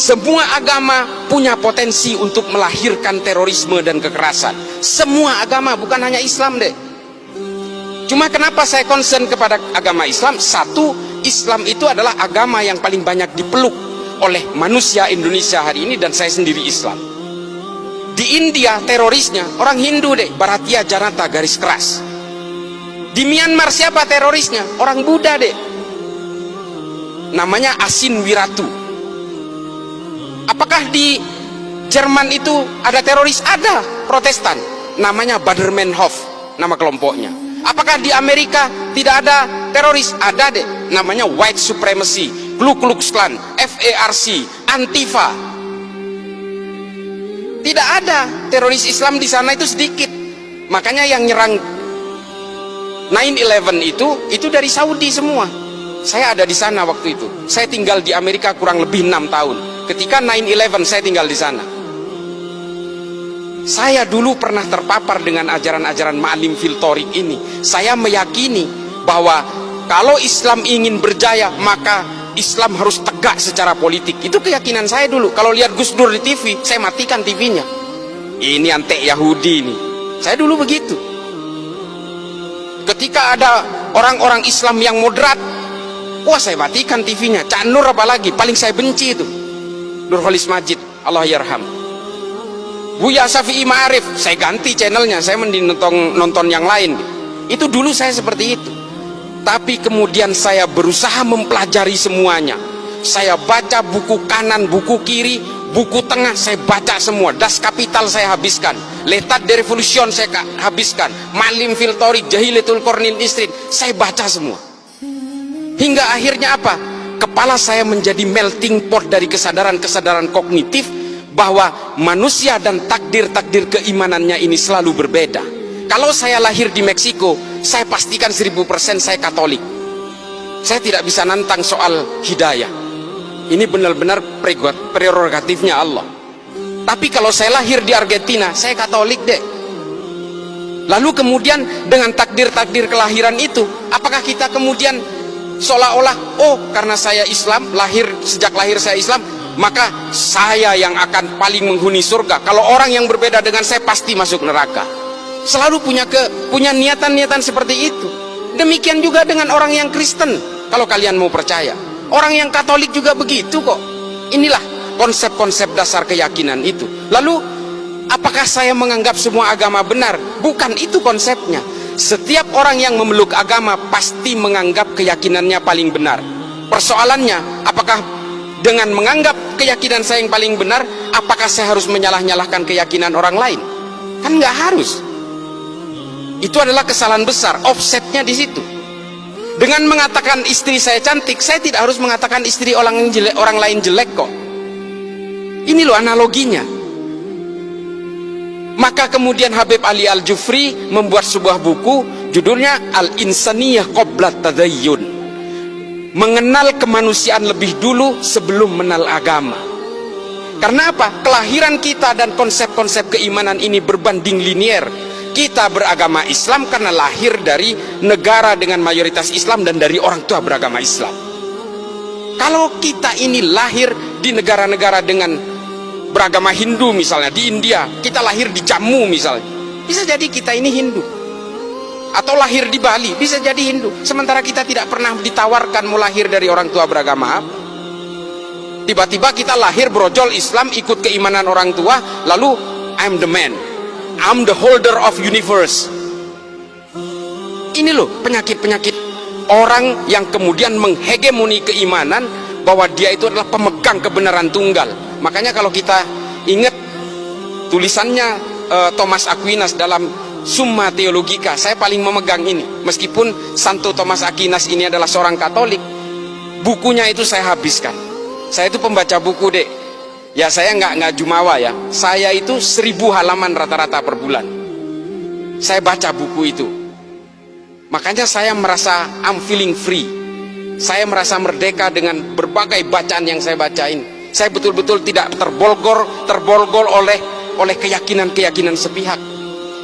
Semua agama punya potensi untuk melahirkan terorisme dan kekerasan. Semua agama, bukan hanya Islam deh. Cuma kenapa saya concern kepada agama Islam? Satu, Islam itu adalah agama yang paling banyak dipeluk oleh manusia Indonesia hari ini, dan saya sendiri Islam. Di India terorisnya orang Hindu deh, Bharatiya Janata garis keras. Di Myanmar siapa terorisnya? Orang Buddha deh, namanya Asin Wiratu. Apakah di Jerman itu ada teroris? Ada, Protestan, namanya Baader-Meinhof nama kelompoknya. Apakah di Amerika tidak ada teroris? Ada deh, namanya White Supremacy, Ku Klux Klan, FARC, Antifa. Tidak ada teroris Islam di sana, itu sedikit. Makanya yang nyerang 9/11 itu dari Saudi semua. Saya ada di sana waktu itu. Saya tinggal di Amerika kurang lebih 6 tahun. Ketika 9/11 saya tinggal di sana. Saya dulu pernah terpapar dengan ajaran-ajaran Ma'alim fil Thoriq ini. Saya meyakini bahwa kalau Islam ingin berjaya, maka Islam harus tegak secara politik. Itu keyakinan saya dulu. Kalau lihat Gus Dur di TV, saya matikan TV-nya. Ini antek Yahudi ini. Saya dulu begitu. Ketika ada orang-orang Islam yang moderat, wah saya matikan TV-nya. Cak Nur apalagi, paling saya benci itu. Nurholis Majid, Allah yarham. Buya Syafi'i Ma'arif, saya ganti channelnya, saya mending nonton yang lain. Itu dulu saya seperti itu. Tapi kemudian saya berusaha mempelajari semuanya. Saya baca buku kanan, buku kiri, buku tengah, saya baca semua. Das Kapital saya habiskan, L'état de Révolution saya habiskan, Ma'alim fil Thoriq, Jahilatul Qarnil Nisrin, saya baca semua. Hingga akhirnya apa? Kepala saya menjadi melting pot dari kesadaran-kesadaran kognitif bahwa manusia dan takdir-takdir keimanannya ini selalu berbeda. Kalau saya lahir di Meksiko, saya pastikan 1000% saya Katolik. Saya tidak bisa nantang soal hidayah. Ini benar-benar prerogatifnya Allah. Tapi kalau saya lahir di Argentina, saya Katolik deh. Lalu kemudian dengan takdir-takdir kelahiran itu, apakah kita kemudian seolah-olah, oh karena saya Islam, sejak lahir saya Islam, maka saya yang akan paling menghuni surga. Kalau orang yang berbeda dengan saya pasti masuk neraka. Selalu punya niatan-niatan seperti itu. Demikian juga dengan orang yang Kristen, kalau kalian mau percaya. Orang yang Katolik juga begitu kok. Inilah konsep-konsep dasar keyakinan itu. Lalu apakah saya menganggap semua agama benar? Bukan itu konsepnya. Setiap orang yang memeluk agama pasti menganggap keyakinannya paling benar. Persoalannya, apakah dengan menganggap keyakinan saya yang paling benar, apakah saya harus menyalah-nyalahkan keyakinan orang lain? Kan nggak harus. Itu adalah kesalahan besar, offsetnya di situ. Dengan mengatakan istri saya cantik, saya tidak harus mengatakan istri orang lain jelek kok. Ini loh analoginya. Maka kemudian Habib Ali Al-Jufri membuat sebuah buku, judulnya Al-Insaniyah Qabla Tadayyun. Mengenal kemanusiaan lebih dulu sebelum mengenal agama. Karena apa? Kelahiran kita dan konsep-konsep keimanan ini berbanding linier. Kita beragama Islam karena lahir dari negara dengan mayoritas Islam dan dari orang tua beragama Islam. Kalau kita ini lahir di negara-negara dengan beragama Hindu, misalnya di India, kita lahir di Jammu misalnya, bisa jadi kita ini Hindu. Atau lahir di Bali, bisa jadi Hindu. Sementara kita tidak pernah ditawarkan mau lahir dari orang tua beragama apa. Tiba-tiba kita lahir brojol Islam, ikut keimanan orang tua, lalu I'm the man, I'm the holder of universe. Ini loh penyakit-penyakit orang yang kemudian menghegemoni keimanan bahwa dia itu adalah pemegang kebenaran tunggal. Makanya kalau kita ingat tulisannya Thomas Aquinas dalam Summa Theologica, saya paling memegang ini. Meskipun Santo Thomas Aquinas ini adalah seorang Katolik, bukunya itu saya habiskan. Saya itu pembaca buku dek. Ya saya nggak jumawa ya. Saya itu 1000 halaman rata-rata per bulan. Saya baca buku itu. Makanya saya merasa I'm feeling free. Saya merasa merdeka dengan berbagai bacaan yang saya bacain. Saya betul-betul tidak terbolgol oleh keyakinan-keyakinan sepihak.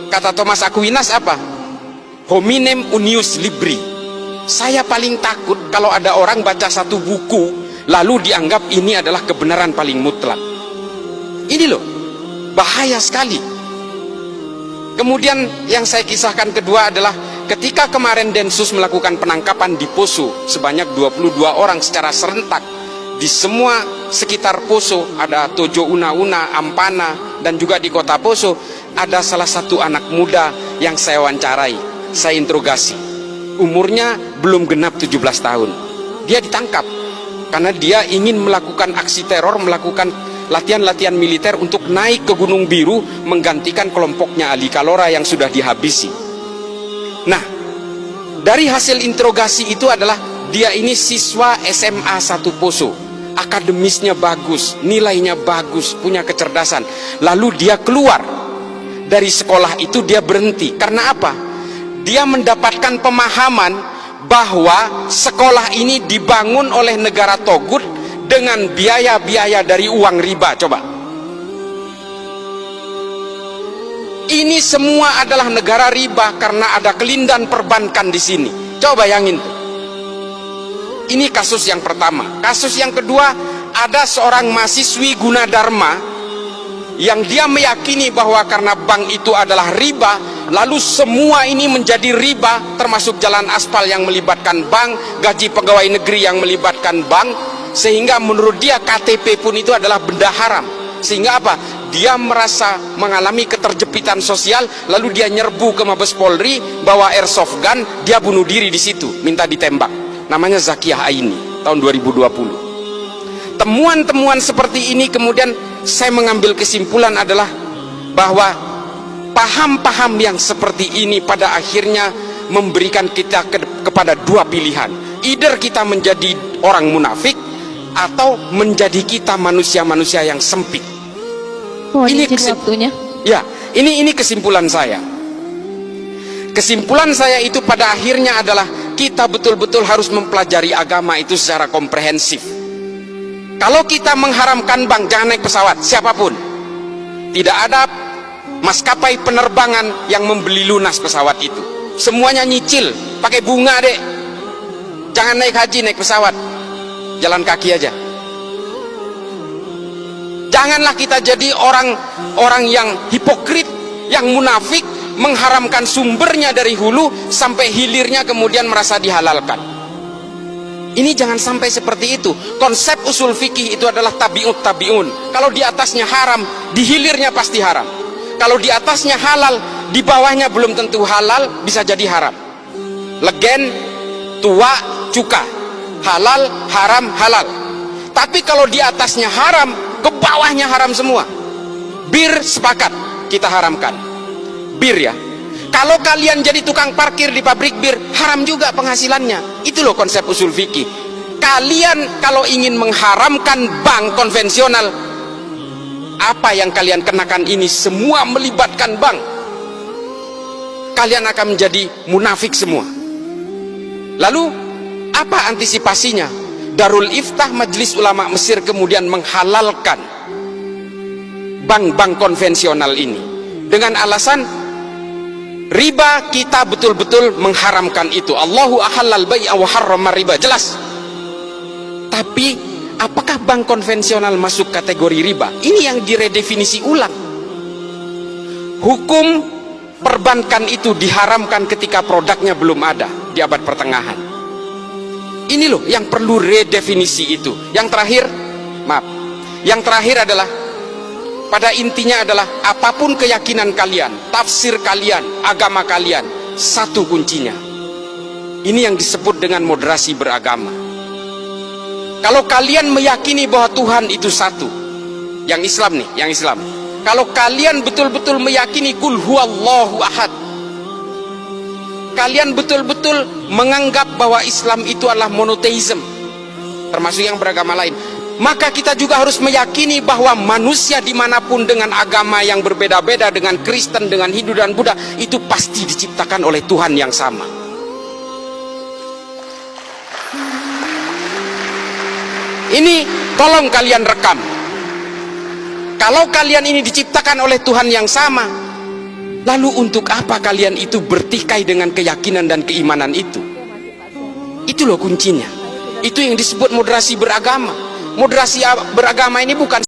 Kata Thomas Aquinas apa? Hominem unius libri. Saya paling takut kalau ada orang baca satu buku lalu dianggap ini adalah kebenaran paling mutlak. Ini loh, bahaya sekali. Kemudian yang saya kisahkan kedua adalah ketika kemarin Densus melakukan penangkapan di Poso sebanyak 22 orang secara serentak di semua sekitar Poso, ada Tojo Una-Una, Ampana, dan juga di kota Poso ada salah satu anak muda yang saya wawancarai, saya interogasi. Umurnya belum genap 17 tahun. Dia ditangkap karena dia ingin melakukan aksi teror, melakukan latihan-latihan militer untuk naik ke Gunung Biru menggantikan kelompoknya Ali Kalora yang sudah dihabisi. Nah, dari hasil interogasi itu adalah dia ini siswa SMA 1 Poso, akademisnya bagus, nilainya bagus, punya kecerdasan. Lalu dia keluar dari sekolah itu, dia berhenti. Karena apa? Dia mendapatkan pemahaman bahwa sekolah ini dibangun oleh negara Togut dengan biaya-biaya dari uang riba. Coba, ini semua adalah negara riba karena ada kelindan perbankan di sini. Coba bayangin. Ini kasus yang pertama. Kasus yang kedua, ada seorang mahasiswi Gunadarma yang dia meyakini bahwa karena bank itu adalah riba, lalu semua ini menjadi riba, termasuk jalan aspal yang melibatkan bank, gaji pegawai negeri yang melibatkan bank, sehingga menurut dia KTP pun itu adalah benda haram. Sehingga apa? Dia merasa mengalami keterjepitan sosial, lalu dia nyerbu ke Mabes Polri, bawa airsoft gun, dia bunuh diri di situ, minta ditembak. Namanya Zakiyah Aini, tahun 2020. Temuan-temuan seperti ini kemudian saya mengambil kesimpulan adalah bahwa paham-paham yang seperti ini pada akhirnya memberikan kita kepada dua pilihan. Either kita menjadi orang munafik atau menjadi kita manusia-manusia yang sempit. Ini waktunya. Ya, ini kesimpulan saya. Kesimpulan saya itu pada akhirnya adalah kita betul-betul harus mempelajari agama itu secara komprehensif. Kalau kita mengharamkan bank, jangan naik pesawat, siapapun. Tidak ada maskapai penerbangan yang membeli lunas pesawat itu. Semuanya nyicil, pakai bunga deh. Jangan naik haji, naik pesawat, jalan kaki aja. Janganlah kita jadi orang yang hipokrit, yang munafik, mengharamkan sumbernya dari hulu sampai hilirnya kemudian merasa dihalalkan. Ini jangan sampai seperti itu. Konsep usul fikih itu adalah tabi'ut tabi'un. Kalau di atasnya haram, di hilirnya pasti haram. Kalau di atasnya halal, di bawahnya belum tentu halal, bisa jadi haram. Legen, tua, cuka. Halal, haram, halal. Tapi kalau di atasnya haram, ke bawahnya haram semua. Bir sepakat, kita haramkan. Bir ya. Kalau kalian jadi tukang parkir di pabrik bir, haram juga penghasilannya. Itu loh konsep usul fikih. Kalian kalau ingin mengharamkan bank konvensional, apa yang kalian kenakan ini semua melibatkan bank. Kalian akan menjadi munafik semua. Lalu apa antisipasinya? Darul Iftah Majelis Ulama Mesir kemudian menghalalkan bank-bank konvensional ini dengan alasan riba. Kita betul-betul mengharamkan itu. Allahu ahallal bai'a wa harrama riba, jelas. Tapi apakah bank konvensional masuk kategori riba? Ini yang diredefinisi ulang. Hukum perbankan itu diharamkan ketika produknya belum ada di abad pertengahan. Ini loh yang perlu redefinisi itu. Yang terakhir, maaf, yang terakhir adalah pada intinya adalah apapun keyakinan kalian, tafsir kalian, agama kalian, satu kuncinya. Ini yang disebut dengan moderasi beragama. Kalau kalian meyakini bahwa Tuhan itu satu, yang Islam nih, yang Islam. Kalau kalian betul-betul meyakini kul huwallahu ahad, kalian betul-betul menganggap bahwa Islam itu adalah monoteism, termasuk yang beragama lain, maka kita juga harus meyakini bahwa manusia dimanapun dengan agama yang berbeda-beda, dengan Kristen, dengan Hindu dan Buddha, itu pasti diciptakan oleh Tuhan yang sama. Ini tolong kalian rekam. Kalau kalian ini diciptakan oleh Tuhan yang sama, lalu untuk apa kalian itu bertikai dengan keyakinan dan keimanan itu? Itu loh kuncinya. Itu yang disebut moderasi beragama. Moderasi beragama ini bukan